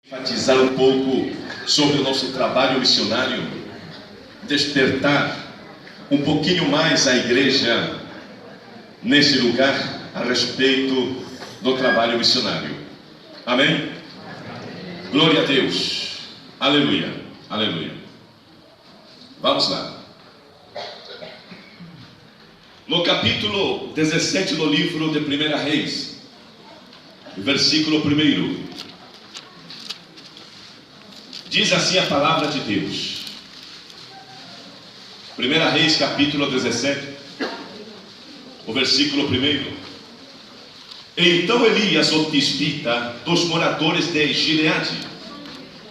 Enfatizar um pouco sobre o nosso trabalho missionário, despertar um pouquinho mais a igreja nesse lugar a respeito do trabalho missionário. Amém? Glória a Deus. Aleluia. Aleluia. Vamos lá. No capítulo 17 do livro de 1 Reis, versículo 1, diz assim a palavra de Deus. 1 Reis, capítulo 17, o versículo 1. Então Elias, o tisbita, dos moradores de Gileade,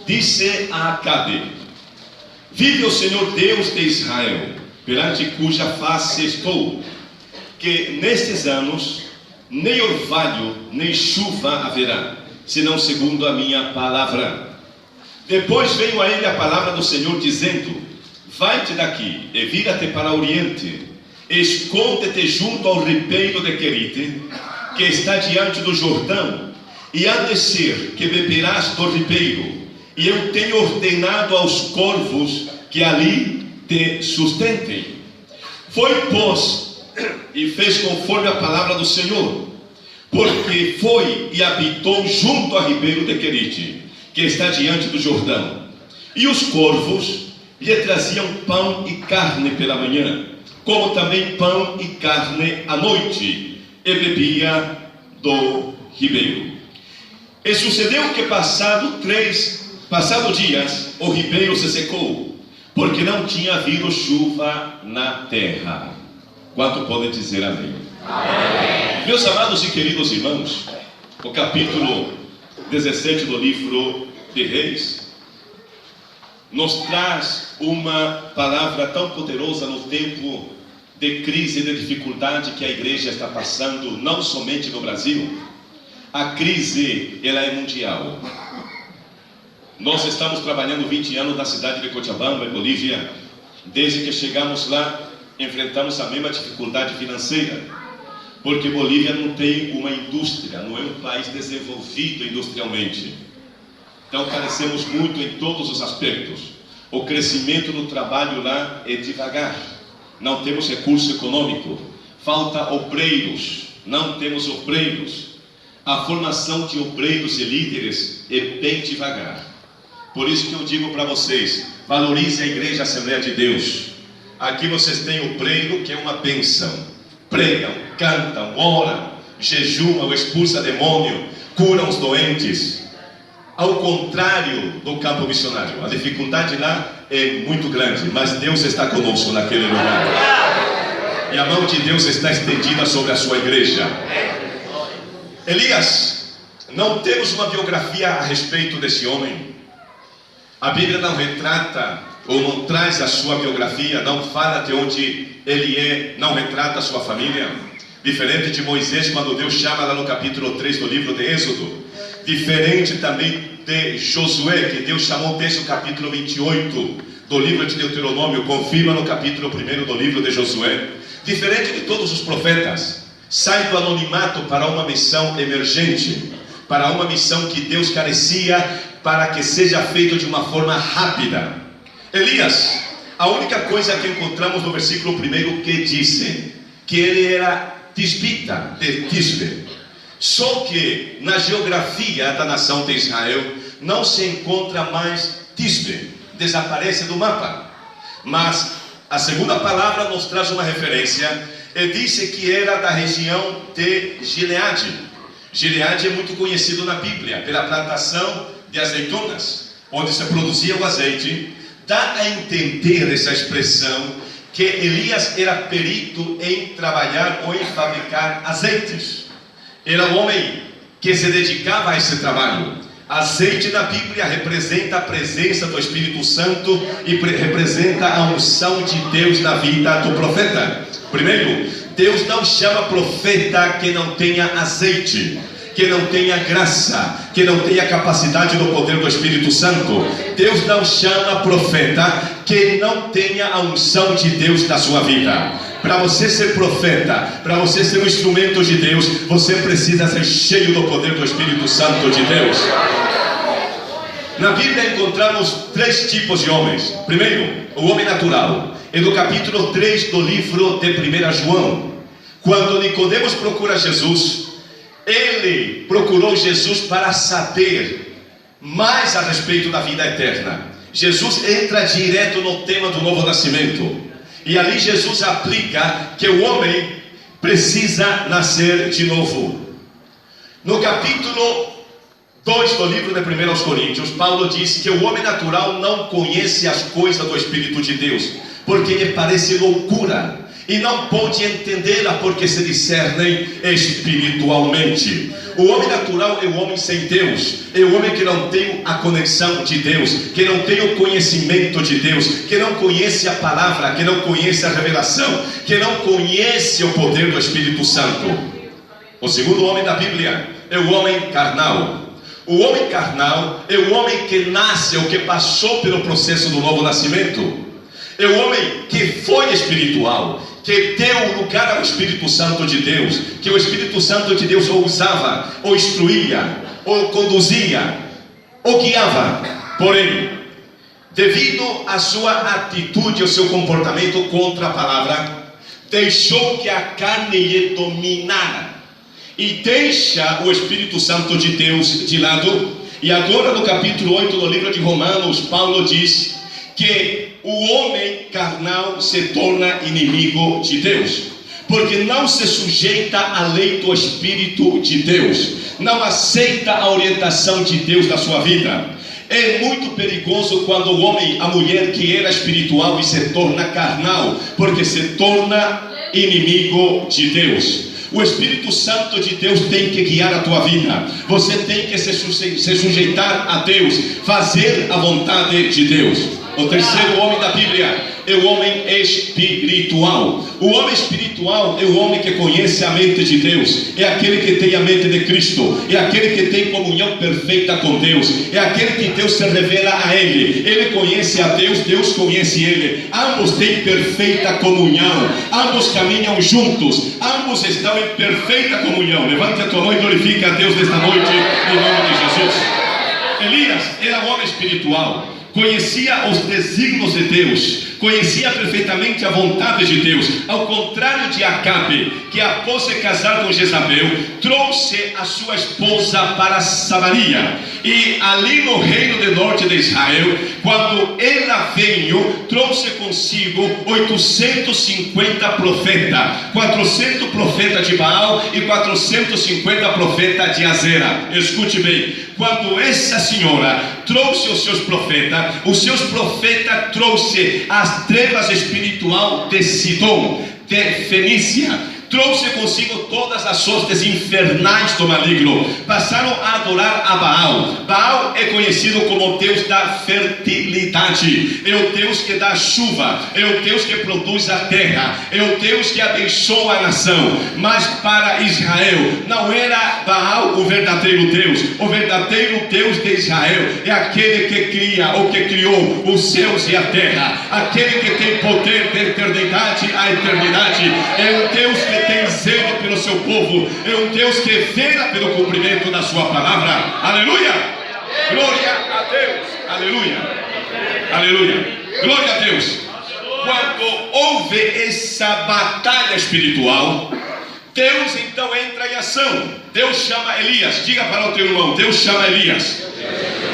disse a Acabe: vive o Senhor Deus de Israel, perante cuja face estou, que nestes anos nem orvalho nem chuva haverá, senão segundo a minha palavra. Depois veio a ele a palavra do Senhor, dizendo: vai-te daqui e vira-te para o oriente, esconde-te junto ao ribeiro de Querite, que está diante do Jordão, e há de ser que beberás do ribeiro, e eu tenho ordenado aos corvos que ali te sustentem. Foi, pois, e fez conforme a palavra do Senhor, porque foi e habitou junto ao ribeiro de Querite, que está diante do Jordão. E os corvos lhe traziam pão e carne pela manhã, como também pão e carne à noite, e bebia do ribeiro. E sucedeu que passado dias, o ribeiro se secou, porque não tinha havido chuva na terra. Quanto podem dizer amém? Amém. Meus amados e queridos irmãos, o capítulo 17 do livro de Reis nos traz uma palavra tão poderosa no tempo de crise e de dificuldade que a igreja está passando, não somente no Brasil. A crise, ela é mundial. Nós estamos trabalhando 20 anos na cidade de Cochabamba, em Bolívia. Desde que chegamos lá, enfrentamos a mesma dificuldade financeira, porque Bolívia não tem uma indústria, não é um país desenvolvido industrialmente. Então carecemos muito em todos os aspectos. O crescimento do trabalho lá é devagar. Não temos recurso econômico. Falta obreiros. Não temos obreiros. A formação de obreiros e líderes é bem devagar. Por isso que eu digo para vocês: valorize a igreja Assembleia de Deus. Aqui vocês têm obreiro, que é uma bênção. Pregam, cantam, oram, jejumam, expulsam demônio, curam os doentes. Ao contrário do campo missionário, a dificuldade lá é muito grande, mas Deus está conosco naquele lugar, e a mão de Deus está estendida sobre a sua igreja. Elias, não temos uma biografia a respeito desse homem. A Bíblia não retrata ou não traz a sua biografia, não fala de onde ele é, não retrata a sua família. Diferente de Moisés, quando Deus chama lá no capítulo 3 do livro de Êxodo. Diferente também de Josué, que Deus chamou desde o capítulo 28 do livro de Deuteronômio, confirma no capítulo 1 do livro de Josué. Diferente de todos os profetas, sai do anonimato para uma missão emergente, para uma missão que Deus carecia para que seja feito de uma forma rápida. Elias, a única coisa que encontramos no versículo 1 que disse que ele era tisbita, de Tisbe. Só que na geografia da nação de Israel não se encontra mais Tisbe, desaparece do mapa. Mas a segunda palavra nos traz uma referência e disse que era da região de Gileade. Gileade é muito conhecido na Bíblia pela plantação de azeitonas, onde se produzia o azeite. Dá a entender essa expressão que Elias era perito em trabalhar ou em fabricar azeites. Era um homem que se dedicava a esse trabalho. Azeite na Bíblia representa a presença do Espírito Santo e representa a unção de Deus na vida do profeta. Primeiro, Deus não chama profeta que não tenha azeite, que não tenha graça, que não tenha capacidade do poder do Espírito Santo. Deus não chama profeta que não tenha a unção de Deus na sua vida. Para você ser profeta, para você ser um instrumento de Deus, você precisa ser cheio do poder do Espírito Santo de Deus. Na Bíblia encontramos 3 tipos de homens. Primeiro, o homem natural. É no capítulo 3 do livro de 1 João. Quando Nicodemos procura Jesus, ele procurou Jesus para saber mais a respeito da vida eterna. Jesus entra direto no tema do novo nascimento. E ali Jesus aplica que o homem precisa nascer de novo. No capítulo 2 do livro de 1 Coríntios, Paulo diz que o homem natural não conhece as coisas do Espírito de Deus, porque lhe parece loucura, e não pode entendê-la porque se discernem espiritualmente. O homem natural é o homem sem Deus, é o homem que não tem a conexão de Deus, que não tem o conhecimento de Deus, que não conhece a palavra, que não conhece a revelação, que não conhece o poder do Espírito Santo. O segundo homem da Bíblia é o homem carnal. O homem carnal é o homem que nasce ou que passou pelo processo do novo nascimento. É o homem que foi espiritual, que deu lugar ao Espírito Santo de Deus, que o Espírito Santo de Deus o usava, o instruía, o conduzia, o guiava. Porém, devido à sua atitude, ao seu comportamento contra a palavra, deixou que a carne lhe dominara e deixa o Espírito Santo de Deus de lado. E agora no capítulo 8 do livro de Romanos, Paulo diz que o homem carnal se torna inimigo de Deus, porque não se sujeita à lei do Espírito de Deus, não aceita a orientação de Deus na sua vida. É muito perigoso quando o homem, a mulher que era espiritual e se torna carnal, porque se torna inimigo de Deus. O Espírito Santo de Deus tem que guiar a tua vida. Você tem que se sujeitar a Deus, fazer a vontade de Deus. O terceiro homem da Bíblia é o homem espiritual. O homem espiritual é o homem que conhece a mente de Deus, é aquele que tem a mente de Cristo, é aquele que tem comunhão perfeita com Deus, é aquele que Deus se revela a ele. Ele conhece a Deus, Deus conhece ele. Ambos têm perfeita comunhão, ambos caminham juntos, ambos estão em perfeita comunhão. Levante a tua mão e glorifique a Deus nesta noite, em nome de Jesus. Elias era um homem espiritual, conhecia os desígnios de Deus, conhecia perfeitamente a vontade de Deus. Ao contrário de Acabe, que após se casar com Jezabel, trouxe a sua esposa para Samaria. E ali no reino do norte de Israel, quando ela veio, trouxe consigo 850 profetas, 400 profetas de Baal e 450 profetas de Azera. Escute bem, quando essa senhora trouxe os seus profetas trouxe as trevas espiritual de Sidom, de Fenícia. Trouxe consigo todas as hostes infernais do maligno. Passaram a adorar a Baal. Baal é conhecido como o Deus da fertilidade. É o Deus que dá chuva. É o Deus que produz a terra. É o Deus que abençoa a nação. Mas para Israel não era Baal o verdadeiro Deus. O verdadeiro Deus de Israel é aquele que cria ou que criou os céus e a terra. Aquele que tem poder de eternidade a eternidade. É um Deus que tem zelo pelo seu povo, é um Deus que vela pelo cumprimento da sua palavra. Aleluia! Glória a Deus! Aleluia! Aleluia! Glória a Deus! Quando houve essa batalha espiritual, Deus então entra em ação. Deus chama Elias. Diga para o teu irmão, Deus chama Elias.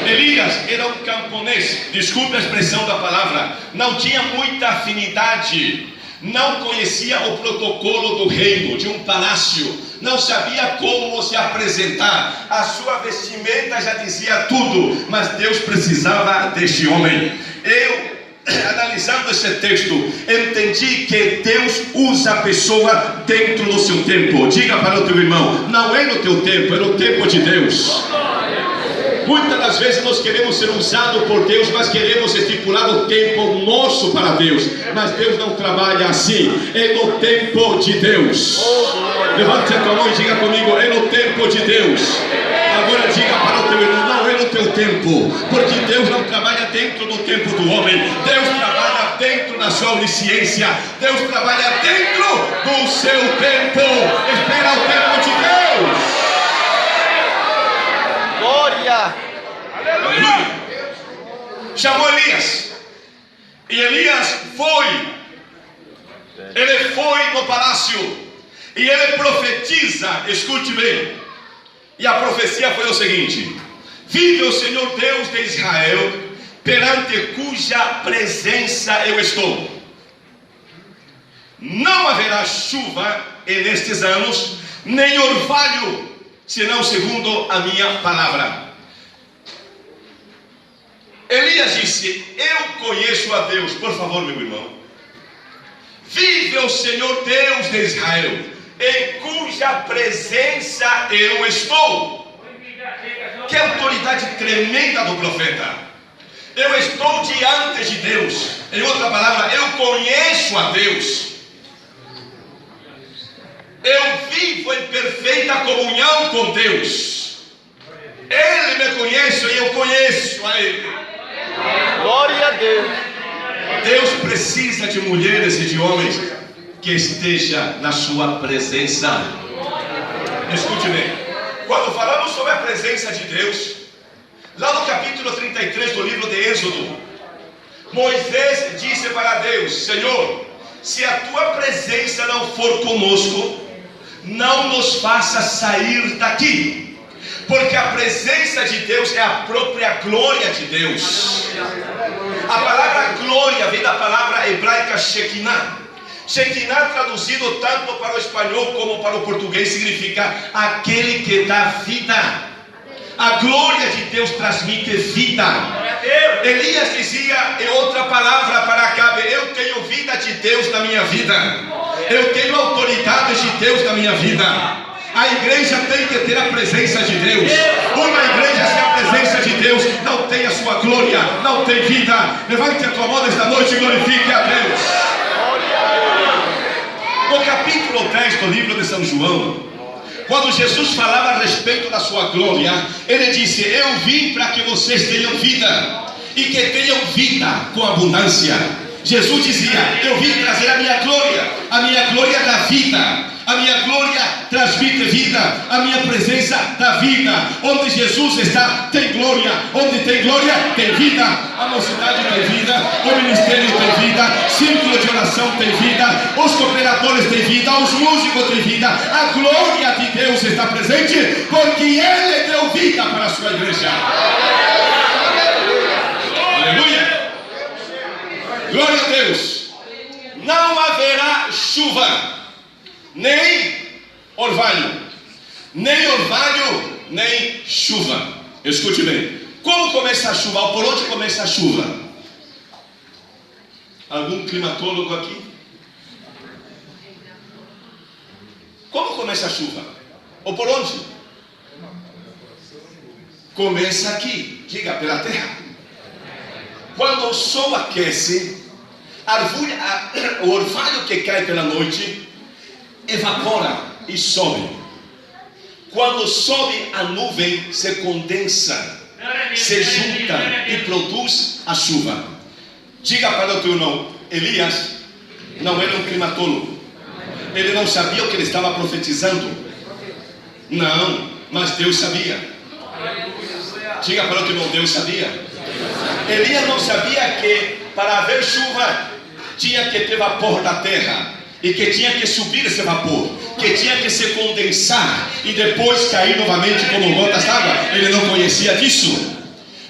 Elias era um camponês, desculpe a expressão da palavra, não tinha muita afinidade, não conhecia o protocolo do reino, de um palácio, não sabia como se apresentar, a sua vestimenta já dizia tudo, mas Deus precisava deste homem. Analisando esse texto, entendi que Deus usa a pessoa dentro do seu tempo. Diga para o teu irmão, não é no teu tempo, é no tempo de Deus. Muitas das vezes nós queremos ser usados por Deus, mas queremos estipular o tempo nosso para Deus. Mas Deus não trabalha assim, é no tempo de Deus. Levante a tua mão e diga comigo, é no tempo de Deus. Agora diga para o teu irmão, não é no teu tempo, porque Deus não trabalha dentro do tempo do homem. Deus trabalha dentro da sua onisciência. Deus trabalha dentro do seu tempo. Espera o tempo de Deus. Glória! Aleluia! E Elias foi. Ele foi no palácio. E ele profetiza. Escute bem. E a profecia foi o seguinte: vive o Senhor Deus de Israel, perante cuja presença eu estou. Não haverá chuva nestes anos, nem orvalho, senão segundo a minha palavra. Elias disse: eu conheço a Deus. Por favor, meu irmão. Vive o Senhor Deus de Israel, em cuja presença eu estou. Que autoridade tremenda do profeta. Eu estou diante de Deus. Em outra palavra, eu conheço a Deus. Eu vivo em perfeita comunhão com Deus. Ele me conhece e eu conheço a Ele. Glória a Deus. Deus precisa de mulheres e de homens que estejam na sua presença. Escute bem. Quando falamos sobre a presença de Deus, lá no capítulo 33 do livro de Êxodo, Moisés disse para Deus: Senhor, se a tua presença não for conosco, não nos faça sair daqui, porque a presença de Deus é a própria glória de Deus. A palavra glória vem da palavra hebraica Shekinah. Shekinah, traduzido tanto para o espanhol como para o português, significa aquele que dá vida. A glória de Deus transmite vida. Elias dizia em outra palavra para Acabe: eu tenho vida de Deus na minha vida, eu tenho autoridade de Deus na minha vida. A igreja tem que ter a presença de Deus. Uma igreja sem a presença de Deus não tem a sua glória, não tem vida. Levante a tua mão esta noite e glorifique a Deus. No capítulo 10 do livro de São João, quando Jesus falava a respeito da sua glória, ele disse: eu vim para que vocês tenham vida, e que tenham vida com abundância. Jesus dizia: eu vim trazer a minha glória dá vida. A minha glória transmite vida. A minha presença dá vida. Onde Jesus está, tem glória. Onde tem glória, tem vida. A mocidade tem vida. O ministério tem vida. Círculo de oração tem vida. Os cooperadores têm vida. Os músicos têm vida. A glória de Deus está presente, porque Ele deu vida para a sua igreja. Aleluia. Glória a Deus. Não haverá chuva, nem orvalho, nem chuva. Escute bem. Como começa a chuva? Por onde começa a chuva? Algum climatólogo aqui? Como começa a chuva? Ou por onde? Começa aqui. Diga, pela terra. Quando o sol aquece, o orvalho que cai pela noite evapora e sobe. Quando sobe, a nuvem se condensa, se junta e produz a chuva. Diga para o teu irmão: Elias não era um climatólogo. Ele não sabia o que ele estava profetizando. Não, mas Deus sabia. Diga para o teu irmão: Deus sabia. Elias não sabia que para haver chuva tinha que ter vapor da terra, e que tinha que subir esse vapor, que tinha que se condensar e depois cair novamente como gotas d'água. Ele não conhecia disso.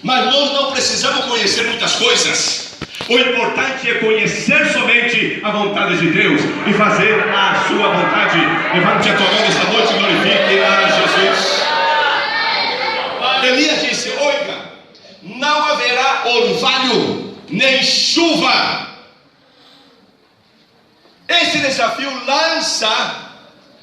Mas nós não precisamos conhecer muitas coisas. O importante é conhecer somente a vontade de Deus e fazer a sua vontade. Levante a tua mão esta noite e glorifique a Jesus. Elias disse: oiga, não haverá orvalho nem chuva. Esse desafio lança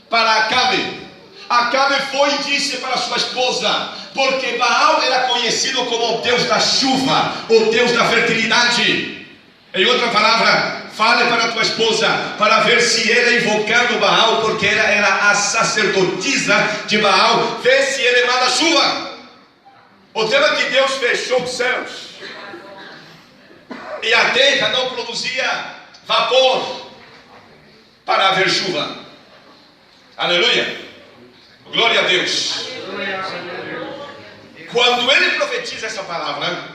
para Acabe. Acabe foi e disse para sua esposa, porque Baal era conhecido como o Deus da chuva, o Deus da fertilidade. Em outra palavra, fale para a tua esposa, para ver se ela invocando Baal, porque ela era a sacerdotisa de Baal, vê se ele manda chuva. O tema é que Deus fechou os céus e a terra não produzia vapor para haver chuva. Aleluia. Glória a Deus. Quando ele profetiza essa palavra,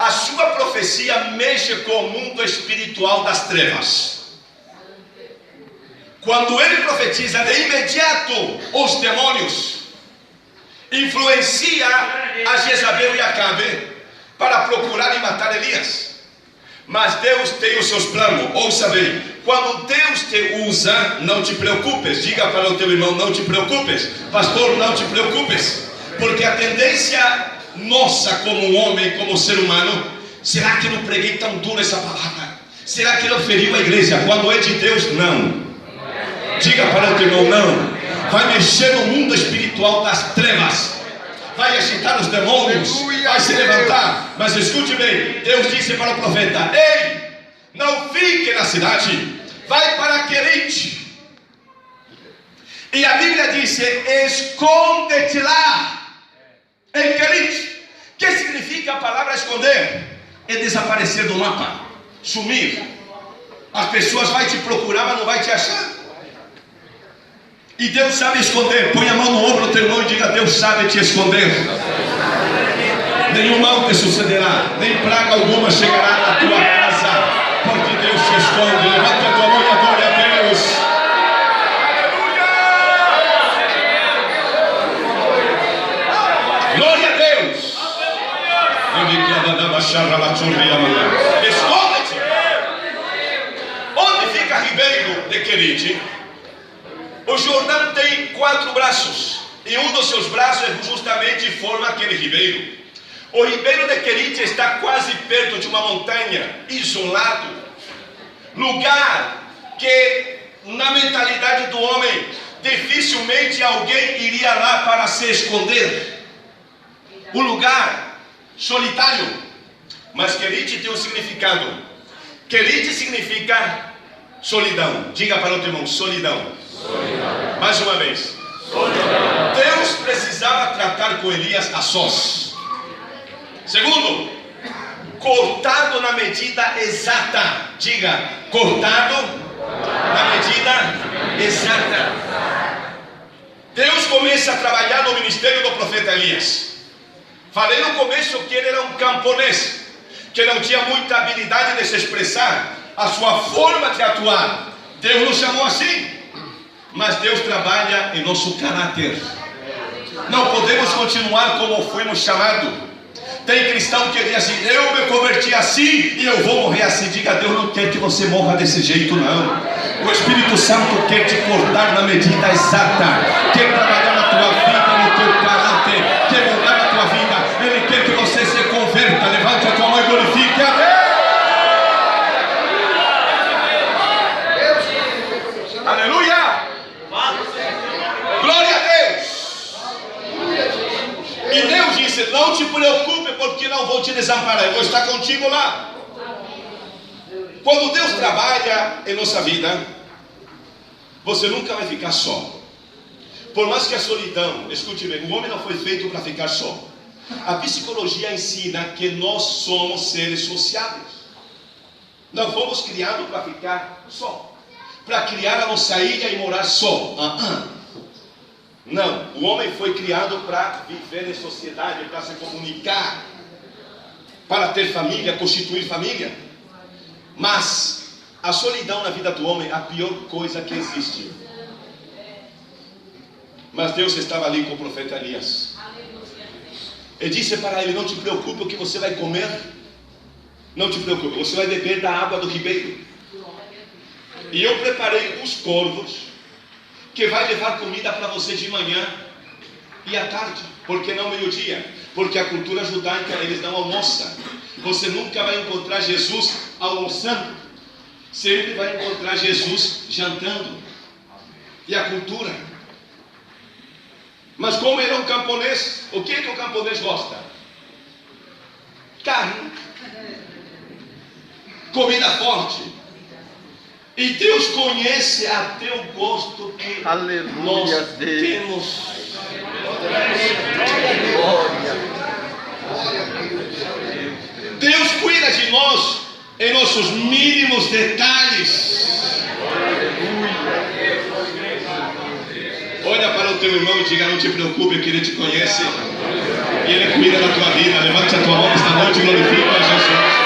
a sua profecia mexe com o mundo espiritual das trevas. Quando ele profetiza, de imediato os demônios influencia a Jezabel e Acabe para procurar e matar Elias. Mas Deus tem os seus planos. Ouça bem, quando Deus te usa, não te preocupes. Diga para o teu irmão, não te preocupes. Pastor, não te preocupes. Porque a tendência nossa como homem, como ser humano, será que eu não preguei tão duro essa palavra? Será que não feriu a igreja? Quando é de Deus, não. Diga para o teu irmão, não. Vai mexer no mundo espiritual das trevas, vai agitar os demônios, vai se levantar. Mas escute bem, Deus disse para o profeta: ei, não fique na cidade, vai para Querite. E a Bíblia disse: esconde-te lá em Querite. O que significa a palavra esconder? É desaparecer do mapa, sumir. As pessoas vão te procurar, mas não vai te achar. E Deus sabe esconder. Põe a mão no ombro do teu irmão e diga: Deus sabe te esconder. Nenhum mal te sucederá, nem praga alguma chegará na tua casa, porque Deus te esconde. Levanta a tua mão e adore a Deus. Glória a Deus. Esconde-te. Onde fica Ribeiro de Querite? O Jordão tem 4 braços, e um dos seus braços justamente forma aquele ribeiro. O ribeiro de Querite está quase perto de uma montanha, isolado, lugar que na mentalidade do homem dificilmente alguém iria lá para se esconder. Um lugar solitário. Mas Querite tem um significado. Querite significa solidão. Diga para o teu irmão: solidão. Mais uma vez. Deus precisava tratar com Elias a sós. Segundo, cortado na medida exata. Diga: cortado na medida exata. Deus começa a trabalhar no ministério do profeta Elias. Falei no começo que ele era um camponês, que não tinha muita habilidade de se expressar, a sua forma de atuar. Deus nos chamou assim. Mas Deus trabalha em nosso caráter. Não podemos continuar como fomos chamados. Tem cristão que diz assim: eu me converti assim e eu vou morrer assim. Diga: Deus não quer que você morra desse jeito, não. O Espírito Santo quer te cortar na medida exata, quer trabalhar na tua vida, no teu caráter, quer mudar a tua vida. Ele quer que você se converta. Levante a tua mão e glorifique a Deus. Aleluia! Glória a Deus! E Deus disse: não te preocupe, porque não vou te desamparar, eu vou estar contigo lá. Quando Deus trabalha em nossa vida, você nunca vai ficar só. Por mais que a solidão, escute bem, o homem não foi feito para ficar só. A psicologia ensina que nós somos seres sociáveis. Não fomos criados para ficar só, para criar a nossa ilha e morar só. Não, o homem foi criado para viver em sociedade, para se comunicar, para ter família, constituir família. Mas a solidão na vida do homem é a pior coisa que existe. Mas Deus estava ali com o profeta Elias. Ele disse para ele: não te preocupe o que você vai comer. Não te preocupe, você vai beber da água do ribeiro. E eu preparei os corvos que vai levar comida para você de manhã e à tarde. Por que não meio-dia? Porque a cultura judaica, eles não almoçam. Você nunca vai encontrar Jesus almoçando. Sempre vai encontrar Jesus jantando. E a cultura. Mas como ele é um camponês, o que o camponês gosta? Carne. Comida forte. E Deus conhece até o gosto que nós temos. Deus cuida de nós em nossos mínimos detalhes. Olha para o teu irmão e diga: não te preocupe, que ele te conhece. Ele cuida da tua vida. Levante a tua mão esta noite e glorifica a Jesus.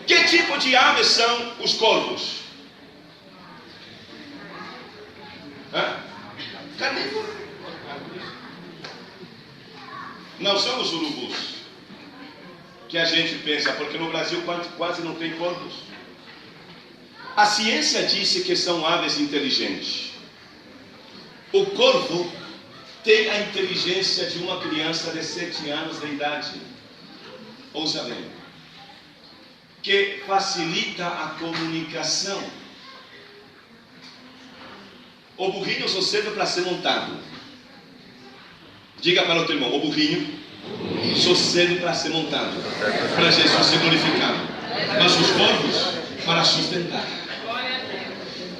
Que tipo de aves são os corvos? Carnívoro. Não são os urubus que a gente pensa, porque no Brasil quase não tem corvos. A ciência disse que são aves inteligentes. O corvo tem a inteligência de uma criança de 7 anos de idade. Ouça bem. Que facilita a comunicação. O burrinho só serve para ser montado. Diga para o teu irmão: o burrinho só serve para ser montado, para Jesus ser glorificado. Mas os corvos para sustentar.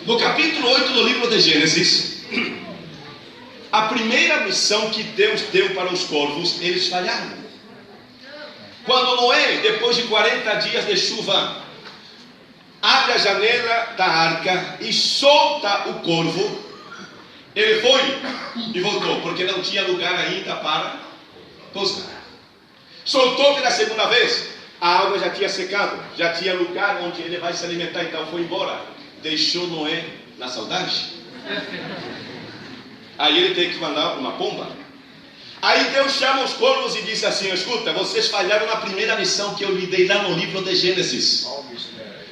No capítulo 8 do livro de Gênesis, a primeira missão que Deus deu para os corvos, eles falharam. Quando Noé, depois de 40 dias de chuva, abre a janela da arca e solta o corvo, ele foi e voltou, porque não tinha lugar ainda para pousar. Soltou pela segunda vez, a água já tinha secado, já tinha lugar onde ele vai se alimentar, então foi embora. Deixou Noé na saudade. Aí ele tem que mandar uma pomba. Aí Deus chama os corvos e diz assim: escuta, vocês falharam na primeira missão que eu lhe dei lá no livro de Gênesis.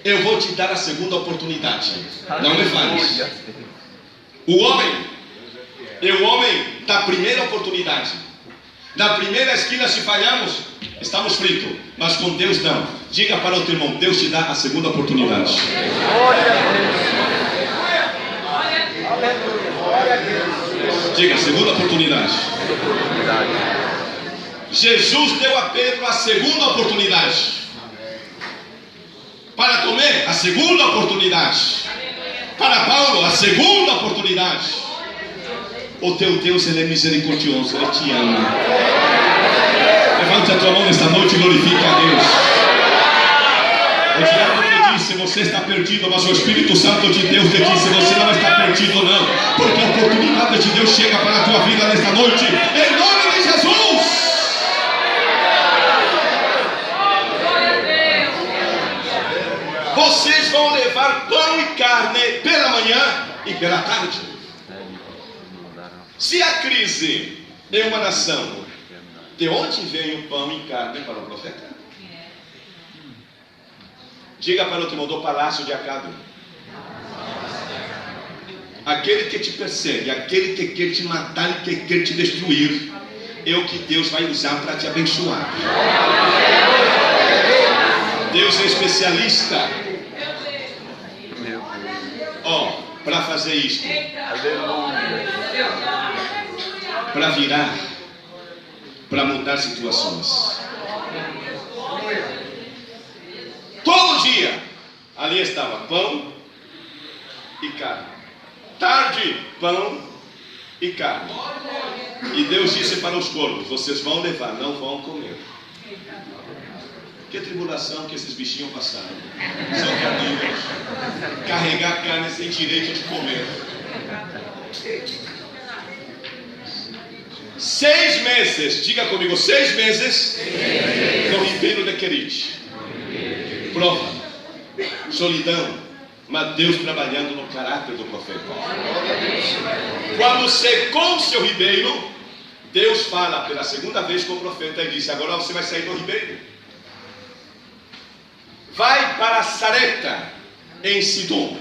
Eu vou te dar a segunda oportunidade. Não me fales. O homem da primeira oportunidade. Na primeira esquina, se falharmos, estamos fritos. Mas com Deus não. Diga para o teu irmão: Deus te dá a segunda oportunidade. Diga: segunda oportunidade. Jesus deu a Pedro a segunda oportunidade. Para Tomé, a segunda oportunidade. Para Paulo, a segunda oportunidade. O teu Deus, Ele é misericordioso, Ele te ama. Levante a tua mão nesta noite e glorifique a Deus. O diabo te disse: você está perdido, mas o Espírito Santo de Deus te disse: você não está perdido não, porque a oportunidade de Deus chega para a tua vida nesta noite, em nome de Jesus. Vocês vão levar pão e carne pela manhã e pela tarde. Se a crise é uma nação, de onde vem o pão e carne para o profeta? Diga para o irmão: do palácio de Acabe. Aquele que te persegue, aquele que quer te matar e que quer te destruir, é o que Deus vai usar para te abençoar. Deus é especialista para fazer isto, para virar, para mudar situações. Todo dia ali estava pão e carne. Tarde, pão e carne. E Deus disse para os corvos: vocês vão levar, não vão comer. Que tribulação que esses bichinhos passaram. São carnívoros. Carregar carne sem direito de comer. 6 meses, diga comigo, 6 meses no ribeiro de Querite. Prova, solidão, mas Deus trabalhando no caráter do profeta. Quando secou seu ribeiro, Deus fala pela segunda vez com o profeta e diz: agora você vai sair do ribeiro. Vai para Sarepta, em Sidom.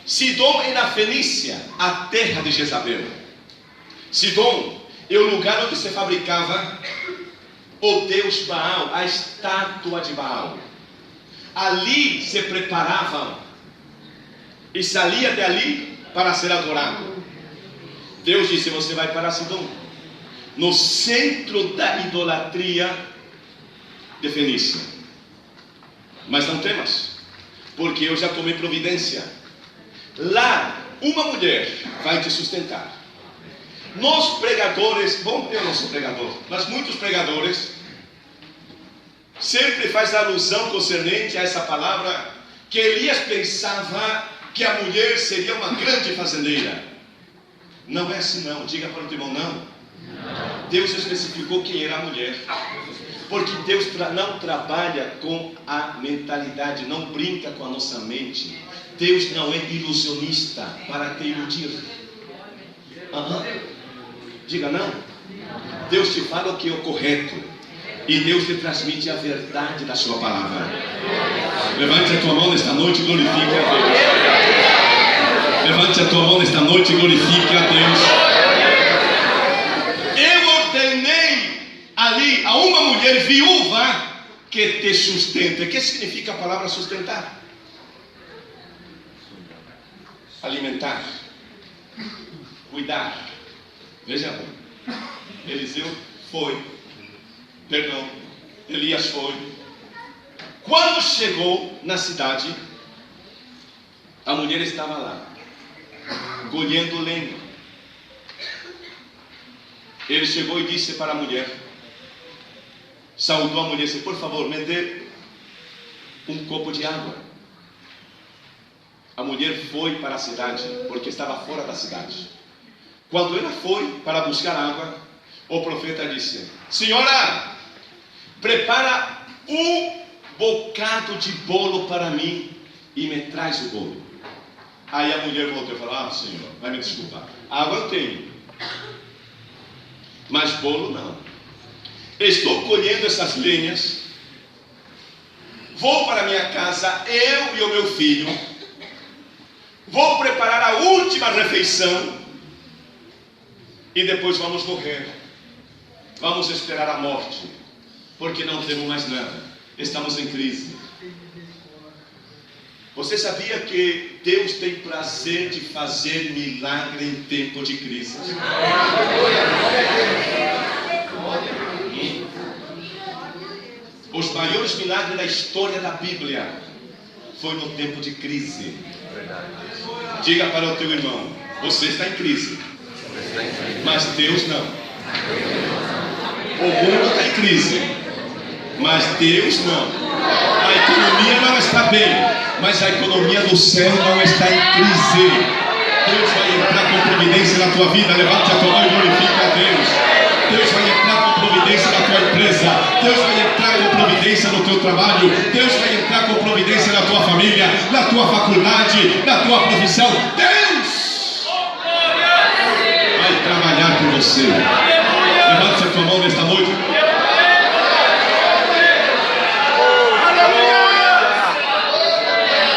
Sidom é na Fenícia, a terra de Jezabel. Sidom é o lugar onde se fabricava o deus Baal, a estátua de Baal. Ali se preparavam e saía dali para ser adorado. Deus disse: você vai para Sidom, no centro da idolatria de Fenícia. Mas não temas, porque eu já tomei providência. Lá, uma mulher vai te sustentar. Nós pregadores, bom, eu não sou pregador, mas muitos pregadores sempre faz alusão concernente a essa palavra, que Elias pensava que a mulher seria uma grande fazendeira. Não é assim não, diga para o teu irmão, não. Deus especificou quem era a mulher, porque Deus não trabalha com a mentalidade, não brinca com a nossa mente. Deus não é ilusionista para te iludir. Diga não. Deus te fala o que é o correto, e Deus te transmite a verdade da sua palavra. Levante a tua mão nesta noite e glorifique a Deus. Levante a tua mão nesta noite e glorifique a Deus. Eu ordenei ali a uma mulher viúva que te sustenta. O que significa a palavra sustentar? Alimentar, cuidar. Veja bem, Elias foi. Quando chegou na cidade, a mulher estava lá, colhendo lenha. Ele chegou e disse para a mulher, saudou a mulher e disse: por favor, me dê um copo de água. A mulher foi para a cidade, porque estava fora da cidade. Quando ela foi para buscar água, o profeta disse: senhora, prepara um bocado de bolo para mim e me traz o bolo. Aí a mulher voltou e falou: senhor, vai me desculpar, água eu tenho, mas bolo não. Estou colhendo essas lenhas, vou para minha casa, eu e o meu filho, vou preparar a última refeição e depois vamos morrer. Vamos esperar a morte, porque não temos mais nada, estamos em crise. Você sabia que Deus tem prazer de fazer milagre em tempo de crise? Os maiores milagres da história da Bíblia foi no tempo de crise. Diga para o teu irmão: você está em crise, mas Deus não. O mundo está em crise, mas Deus não. A economia não está bem, mas a economia do céu não está em crise. Deus vai entrar com providência na tua vida. Levante a tua mão e glorifica a Deus. Deus vai entrar com providência na tua empresa. Deus vai entrar com providência no teu trabalho. Deus vai entrar com providência na tua família, na tua faculdade, na tua profissão. Deus vai trabalhar por você. Levante a tua mão nesta noite.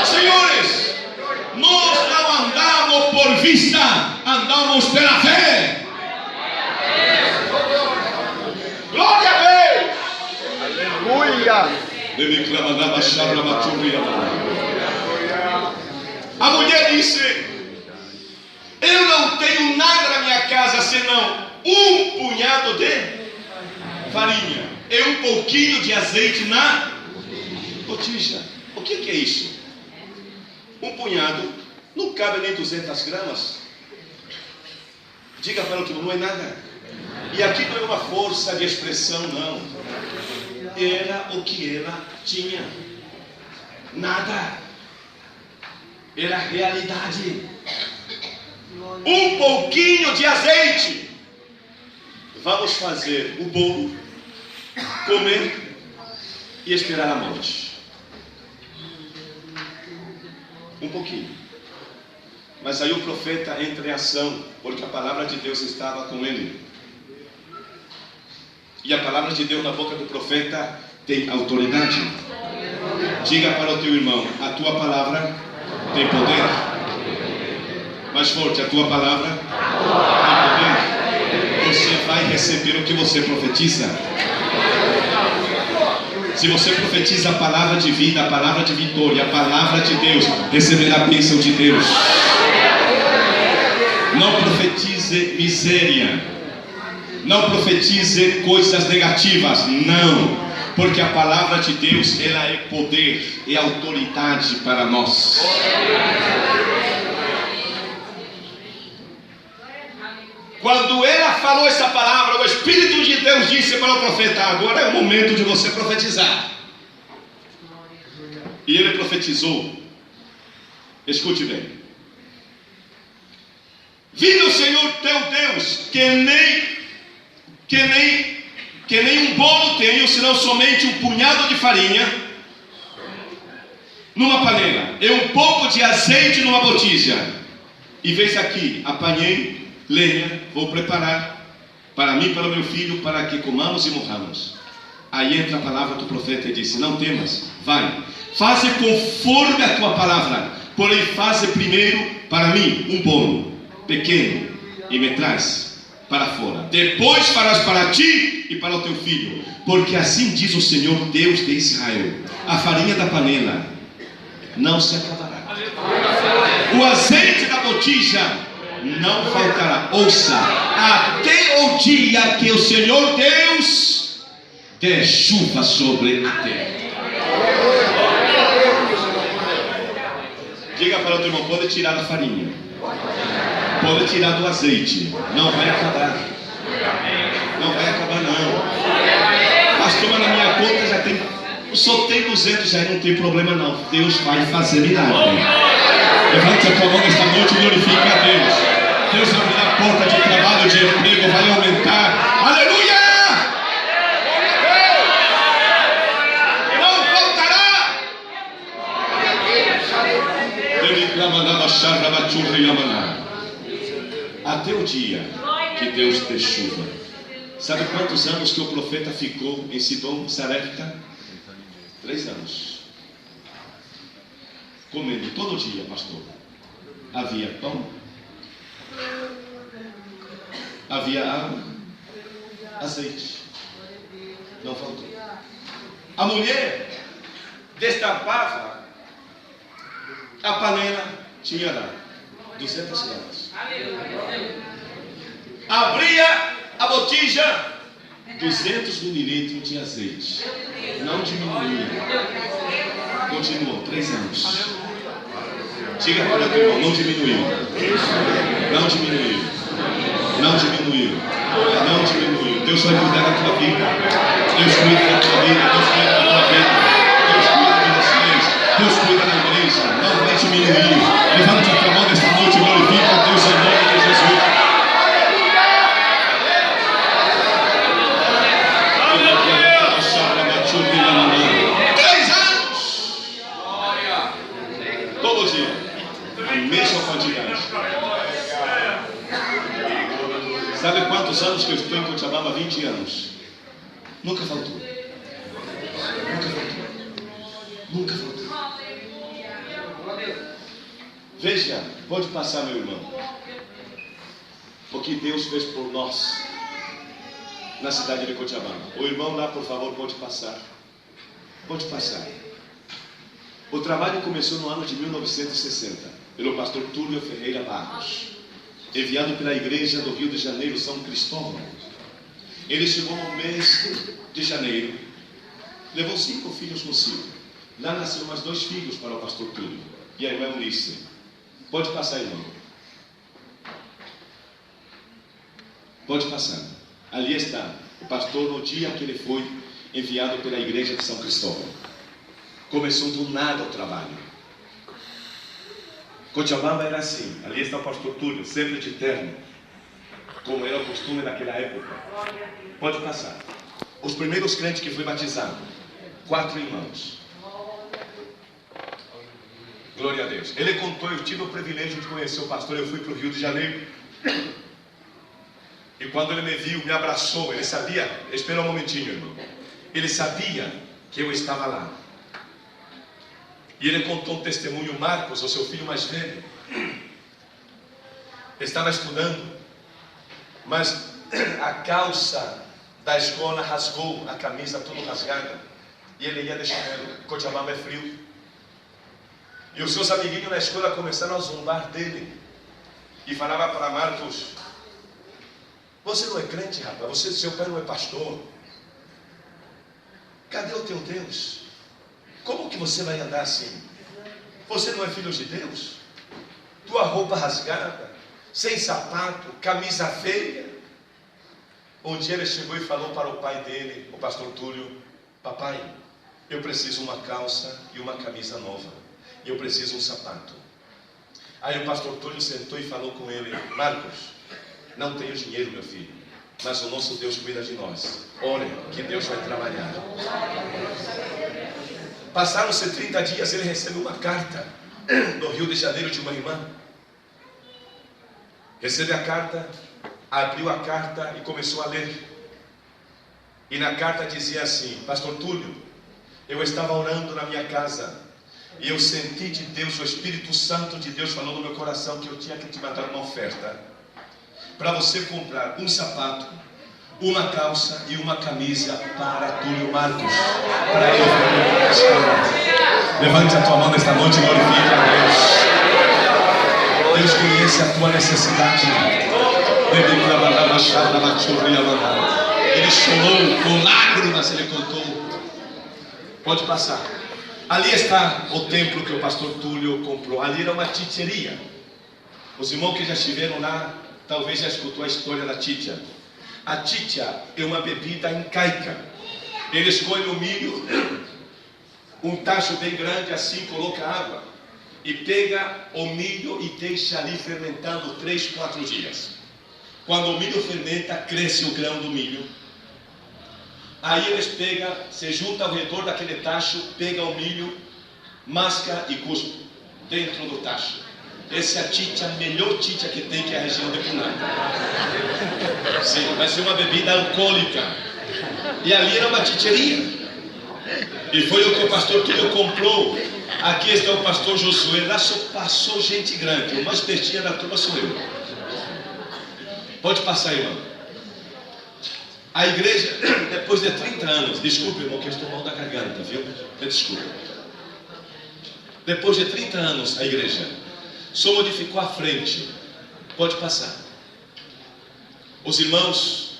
Senhores, nós não andamos por vista, andamos pela fé. Glória a Deus. Aleluia. A mulher disse: eu não tenho nada na minha casa senão um punhado de farinha e um pouquinho de azeite na botija. O que é isso? Um punhado não cabe nem 200 gramas. Diga para o que não é nada. E aqui não é uma força de expressão, não. Era o que ela tinha. Nada. Era realidade. Um pouquinho de azeite. Vamos fazer o bolo, comer e esperar a morte. Um pouquinho. Mas aí o profeta entra em ação, porque a palavra de Deus estava com ele. E a palavra de Deus na boca do profeta tem autoridade. Diga para o teu irmão: a tua palavra tem poder. Mais forte: a tua palavra tem poder. Você vai receber o que você profetiza. Se você profetiza a palavra de vida, a palavra de vitória, a palavra de Deus, receberá a bênção de Deus. Não profetize miséria, não profetize coisas negativas, não, porque a palavra de Deus, ela é poder, é autoridade para nós. Quando ela falou essa palavra, o Espírito de Deus disse para o profeta: agora é o momento de você profetizar. E ele profetizou. Escute bem: vi o Senhor teu Deus, que nem um bolo tenho, senão somente um punhado de farinha numa panela, e um pouco de azeite numa botija. E veis aqui, apanhei lenha, vou preparar para mim e para o meu filho, para que comamos e morramos. Aí entra a palavra do profeta e disse: não temas, vai, faze conforme a tua palavra, porém faze primeiro para mim um bolo pequeno e me traz para fora, depois farás para ti e para o teu filho, porque assim diz o Senhor Deus de Israel: a farinha da panela não se acabará, o azeite da botija não faltará, ouça, até o dia que o Senhor Deus dê chuva sobre a terra. Diga para o teu irmão: pode tirar a farinha, pode tirar do azeite, não vai acabar. Não vai acabar não. Pastor, mas na minha conta já tem, só tem 200, já não tem problema não. Deus vai fazer milagre. Levante a tua mão nesta noite e glorifique a Deus. Deus abrirá a porta de trabalho, de emprego, vai aumentar. Aleluia! Não faltará. Até o dia que Deus dê chuva. Sabe quantos anos que o profeta ficou em Sidom, Sarepta? 3 anos. Comendo todo dia, pastor. Havia pão, havia água, azeite. Não faltou. A mulher destapava a panela, tinha lá 200 gramas. Abria a botija, 200 mililitros de azeite. Não diminuía. Continuou 3 anos. Diga para o teu irmão: não diminuiu. Não diminuiu. Não diminuiu. Não diminuiu. Deus vai cuidar da tua vida. Deus cuida da tua vida. Deus cuida da tua vida. Deus cuida de vocês. Deus cuida da igreja. Não vai diminuir. Levante a tua mão nesta noite e glorifica a Deus em nome de Jesus. Sabe quantos anos que eu estou em Cochabamba? 20 anos. Nunca faltou. Nunca faltou. Nunca faltou. Veja, pode passar, meu irmão, o que Deus fez por nós na cidade de Cochabamba. O irmão lá, por favor, pode passar. Pode passar. O trabalho começou no ano de 1960 pelo pastor Túlio Ferreira Barros, enviado pela igreja do Rio de Janeiro, São Cristóvão. Ele chegou no mês de janeiro, levou 5 filhos consigo. Lá nasceram mais 2 filhos para o pastor Túlio e a irmã Eunice. Pode passar, irmão. Pode passar. Ali está o pastor no dia que ele foi enviado pela igreja de São Cristóvão. Começou do nada o trabalho. Cochabamba era assim. Ali está o pastor Túlio, sempre de terno, como era o costume naquela época. Pode passar. Os primeiros crentes que foi batizado, 4 irmãos. Glória a Deus. Ele contou: eu tive o privilégio de conhecer o pastor. Eu fui para o Rio de Janeiro, e quando ele me viu, me abraçou. Ele sabia, espera um momentinho, irmão. Ele sabia que eu estava lá. E ele contou um testemunho. Marcos, o seu filho mais velho, estava estudando, mas a calça da escola rasgou, a camisa toda rasgada, e ele ia de chinelo. Cochabamba é frio. E os seus amiguinhos na escola começaram a zombar dele e falava para Marcos: você não é crente, rapaz, seu pai não é pastor, cadê o teu Deus? Como que você vai andar assim? Você não é filho de Deus? Tua roupa rasgada, sem sapato, camisa feia. Um dia ele chegou e falou para o pai dele, o pastor Túlio: papai, eu preciso uma calça e uma camisa nova. Eu preciso um sapato. Aí o pastor Túlio sentou e falou com ele: Marcos, não tenho dinheiro, meu filho, mas o nosso Deus cuida de nós. Ore, que Deus vai trabalhar. Passaram-se 30 dias, ele recebeu uma carta do Rio de Janeiro de uma irmã. Recebe a carta, abriu a carta e começou a ler. E na carta dizia assim: pastor Túlio, eu estava orando na minha casa e eu senti de Deus, o Espírito Santo de Deus falou no meu coração que eu tinha que te mandar uma oferta para você comprar um sapato, uma calça e uma camisa para Túlio Marcos, para eu frequentar a escola. Levante a tua mão nesta noite e glorifique a Deus. Deus conhece a tua necessidade. Ele chorou com lágrimas, ele contou. Pode passar. Ali está o templo que o pastor Túlio comprou. Ali era uma titeria. Os irmãos que já estiveram lá talvez já escutou a história da titia. A titia é uma bebida incaica. Ele escolhe o milho, um tacho bem grande assim, coloca água e pega o milho e deixa ali fermentando 3, 4 dias. Quando o milho fermenta, cresce o grão do milho. Aí eles pegam, se juntam ao redor daquele tacho, pegam o milho, masca e cuspe dentro do tacho. Essa é a titia, a melhor titia que tem, que é a região de Punã. Sim, vai ser uma bebida alcoólica. E ali era uma titeria. E foi o que o pastor Túlio comprou. Aqui está o pastor Josué. Lá só passou gente grande. O mais pertinho da turma sou eu. Pode passar, irmão. A igreja, depois de 30 anos, desculpe, irmão, que eu estou mal da garganta, viu? Desculpe. Depois de 30 anos, a igreja só modificou a frente. Pode passar. Os irmãos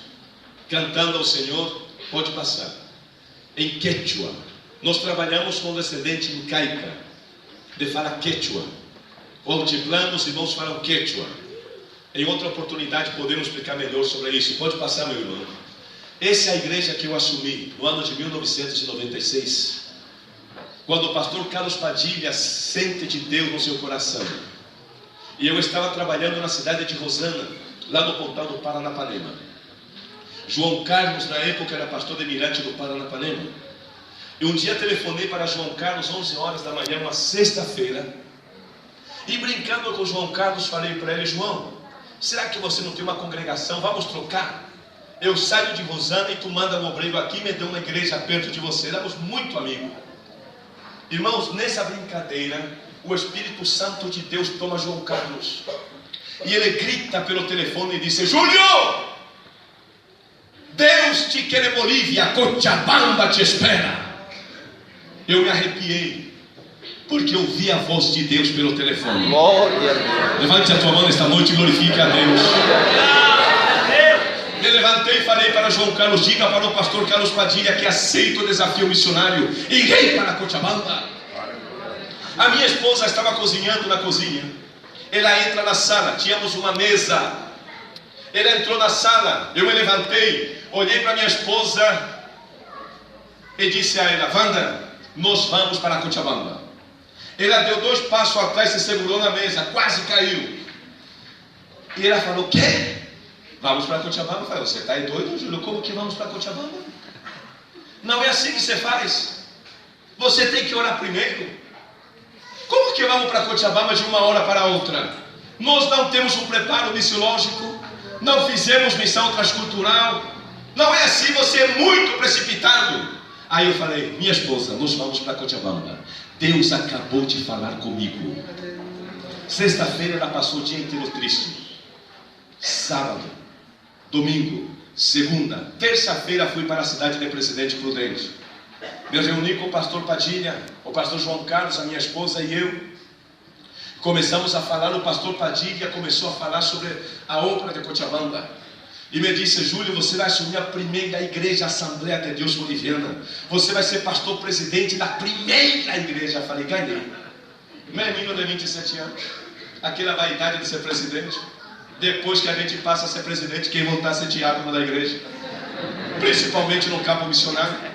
cantando ao Senhor. Pode passar. Em Quechua. Nós trabalhamos com descendente incaica, de fala Quechua. O altiplano, os irmãos falam Quechua. Em outra oportunidade podemos explicar melhor sobre isso. Pode passar, meu irmão. Essa é a igreja que eu assumi no ano de 1996. Quando o pastor Carlos Padilha sente de Deus no seu coração. E eu estava trabalhando na cidade de Rosana, lá no Pontal do Paranapanema. João Carlos, na época, era pastor de Mirante do Paranapanema. E um dia telefonei para João Carlos, 11 horas da manhã, uma sexta-feira. E brincando com João Carlos, falei para ele: João, será que você não tem uma congregação? Vamos trocar? Eu saio de Rosana e tu manda um obreiro aqui e me dê uma igreja perto de você. Éramos muito amigos. Irmãos, nessa brincadeira, o Espírito Santo de Deus toma João Carlos. E ele grita pelo telefone e diz: Júlio, Deus te quer em Bolívia, Cochabamba te espera. Eu me arrepiei, porque eu vi a voz de Deus pelo telefone. Glória a Deus. Levante a tua mão nesta noite e glorifique a Deus. Me levantei e falei para João Carlos: diga para o pastor Carlos Padilha que aceita o desafio missionário. Irei para Cochabamba. A minha esposa estava cozinhando na cozinha. Ela entra na sala, tínhamos uma mesa. Ela entrou na sala, eu me levantei, olhei para minha esposa e disse a ela: Wanda, nós vamos para Cochabamba. Ela deu 2 passos atrás, se segurou na mesa, quase caiu. E ela falou: quê? Vamos para Cochabamba? Eu falei: você está aí doido, Júlio? Como que vamos para Cochabamba? Não é assim que você faz. Você tem que orar primeiro. Como que vamos para Cochabamba de uma hora para outra? Nós não temos um preparo missiológico, não fizemos missão transcultural. Não é assim, você é muito precipitado. Aí eu falei: minha esposa, nós vamos para Cochabamba. Deus acabou de falar comigo. Sexta-feira ela passou o dia inteiro triste. Sábado, domingo, segunda, terça-feira fui para a cidade de Presidente Prudente. Me reuni com o pastor Padilha, o pastor João Carlos, a minha esposa e eu. Começamos a falar, o pastor Padilha começou a falar sobre a obra de Cochabamba. E me disse: Júlio, você vai assumir a primeira igreja Assembleia de Deus Boliviana. Você vai ser pastor presidente da primeira igreja. Eu falei: ganhei. Menino de 27 anos, aquela vaidade de ser presidente. Depois que a gente passa a ser presidente, quem voltar a ser diácono da igreja, principalmente no campo missionário.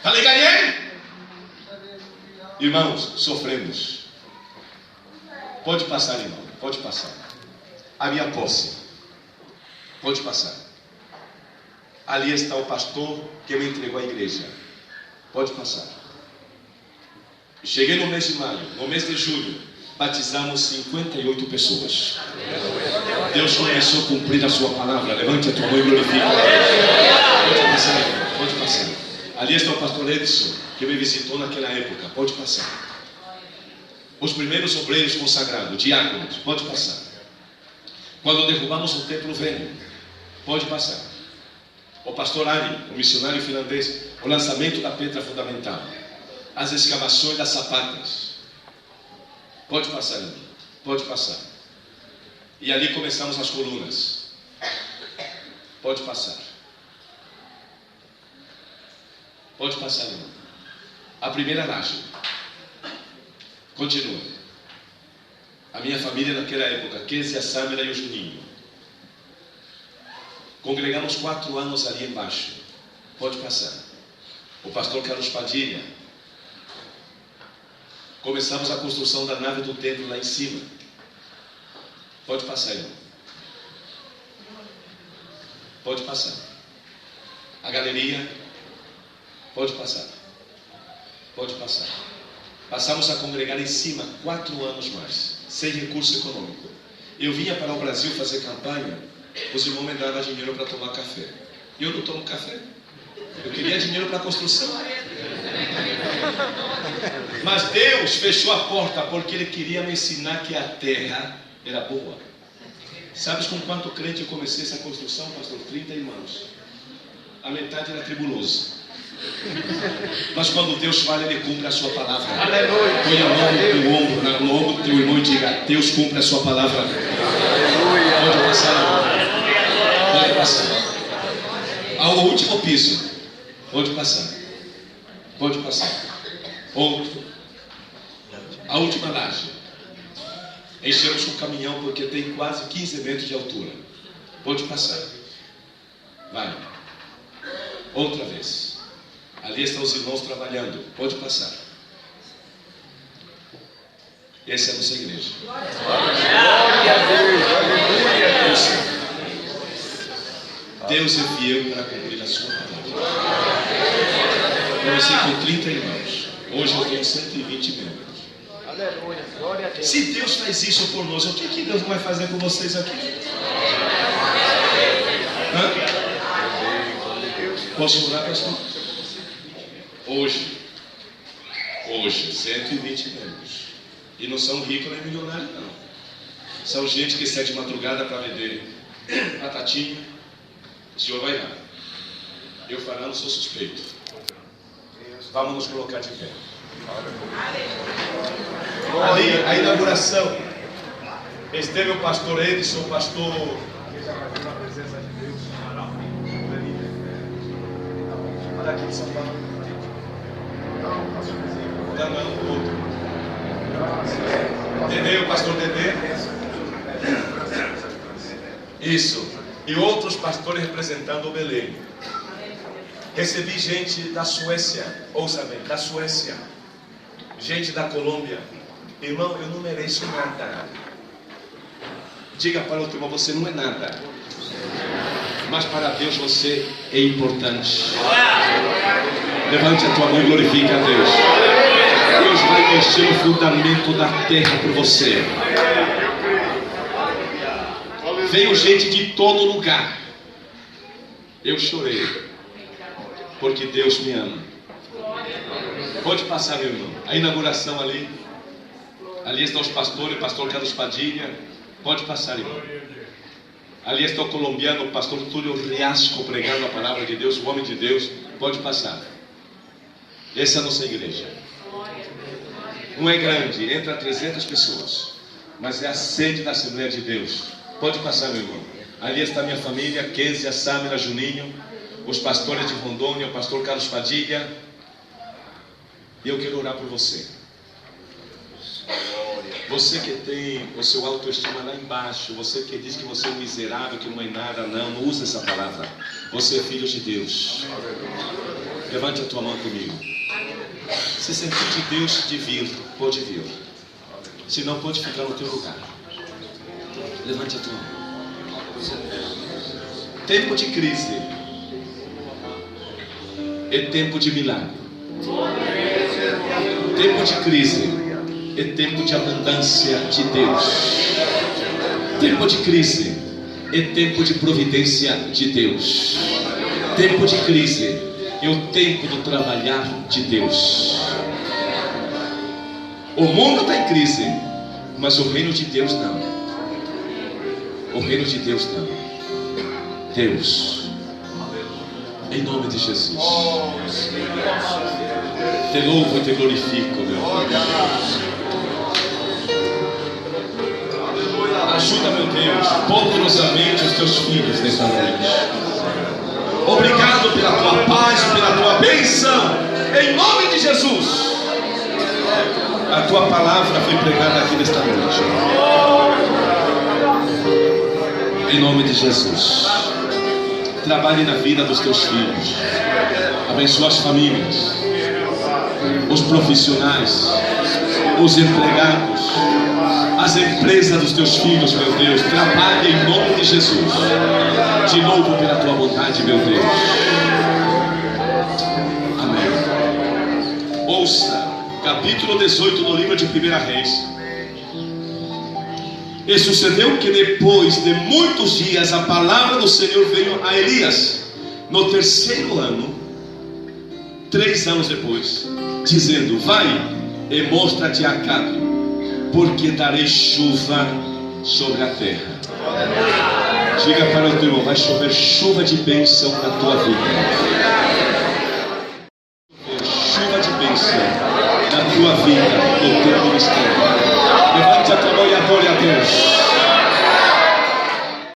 Falei, ganhei! Irmãos, sofremos. Pode passar, irmão, pode passar. A minha posse, pode passar. Ali está o pastor que me entregou à igreja. Pode passar. Cheguei no mês de maio, no mês de julho, batizamos 58 pessoas. Deus começou a cumprir a sua palavra. Levante a tua mão e glorifique. Pode passar, pode passar. Ali está o pastor Edson, que me visitou naquela época. Pode passar. Os primeiros obreiros consagrados, diáconos, pode passar. Quando derrubamos o templo velho, pode passar. O pastor Ari, o missionário finlandês, o lançamento da pedra fundamental, as escavações das sapatas, pode passar, irmão, pode passar. E ali começamos as colunas, pode passar. Pode passar, irmão. A primeira laje, continua. A minha família naquela época, Kézia, Samira e o Juninho, congregamos 4 anos ali embaixo. Pode passar. O pastor Carlos Padilha. Começamos a construção da nave do templo lá em cima. Pode passar, irmão. Pode passar. A galeria. Pode passar. Pode passar. Passamos a congregar em cima 4 anos mais, sem recurso econômico. Eu vinha para o Brasil fazer campanha. Os irmãos me davam dinheiro para tomar café. E eu não tomo café. Eu queria dinheiro para a construção. Mas Deus fechou a porta porque Ele queria me ensinar que a terra era boa. Sabes com quanto crente eu comecei essa construção, pastor? 30 irmãos. A metade era tribuloso. Mas quando Deus fala, Ele cumpre a sua palavra. Aleluia. Põe a mão no ombro do teu irmão e diga: Deus cumpre a sua palavra. Aleluia. Pode passar. Pode passar. Ao último piso. Pode passar. Pode passar. Outro. A última laje. Enchemos com o caminhão porque tem quase 15 metros de altura. Pode passar. Vai. Outra vez. Ali estão os irmãos trabalhando. Pode passar. Essa é a nossa igreja. Glória a Deus. Aleluia. Deus é fiel para cumprir a sua palavra. Comecei com 30 irmãos. Hoje eu tenho 120 membros. Aleluia. Glória a Deus. Se Deus faz isso por nós, o que Deus vai fazer com vocês aqui? Hã? Posso orar, pastor? Hoje, 120 membros. E não são ricos nem milionários, não. São gente que sai de madrugada para vender batatinha. O senhor vai lá. Eu falando, sou suspeito. Vamos nos colocar de pé. Ali, a inauguração. Esteve o pastor Edson, o pastor. Na presença de Deus. Olha aqui de São Paulo. Não, o outro. Dedê, o pastor Dedê. Isso. E outros pastores representando o Belém. Recebi gente da Suécia, ouça bem, da Suécia, gente da Colômbia. Irmão, eu não mereço nada. Diga para o outro irmão: você não é nada, mas para Deus você é importante. Levante a tua mão e glorifique a Deus. Deus vai mexer o fundamento da terra por você. Veio gente de todo lugar. Eu chorei, porque Deus me ama. Pode passar, meu irmão. A inauguração ali. Ali estão os pastores, o pastor Carlos Padilha. Pode passar, irmão. Ali está o colombiano, o pastor Túlio Riasco, pregando a palavra de Deus, o homem de Deus. Pode passar. Essa é a nossa igreja. Não é grande, entra 300 pessoas, mas é a sede da Assembleia de Deus. Pode passar, meu irmão. Ali está a minha família, Kézia, Samira, Juninho, os pastores de Rondônia, o pastor Carlos Padilha. E eu quero orar por você. Você que tem o seu autoestima lá embaixo, você que diz que você é um miserável, que não é nada, não usa essa palavra. Você é filho de Deus. Levante a tua mão comigo. Se sentir de Deus de vir, pode vir. Se não, pode ficar no teu lugar. Levante a tua mão. Tempo de crise é tempo de milagre. Tempo de crise é tempo de abundância de Deus. Tempo de crise é tempo de providência de Deus. Tempo de crise é o tempo do trabalhar de Deus. O mundo está em crise, mas o reino de Deus não. O reino de Deus não. Deus, em nome de Jesus, te louvo e te glorifico, meu Deus. Ajuda, meu Deus, poderosamente os teus filhos nesta noite. Obrigado pela tua paz, pela tua bênção, em nome de Jesus. A tua palavra foi pregada aqui nesta noite. Em nome de Jesus. Trabalhe na vida dos teus filhos. Abençoa as famílias, os profissionais, os empregados, as empresas dos teus filhos, meu Deus. Trabalhe em nome de Jesus. De novo pela tua vontade, meu Deus. Amém. Ouça, capítulo 18 do livro de 1 Reis. E sucedeu que depois de muitos dias a palavra do Senhor veio a Elias no terceiro ano, 3 anos depois, dizendo: vai e mostra-te a Acabe, porque darei chuva sobre a terra. Diga para o teu irmão: vai chover chuva de bênção na tua vida. Chuva de bênção na tua vida, no teu ministério. Levante a tua mão e adore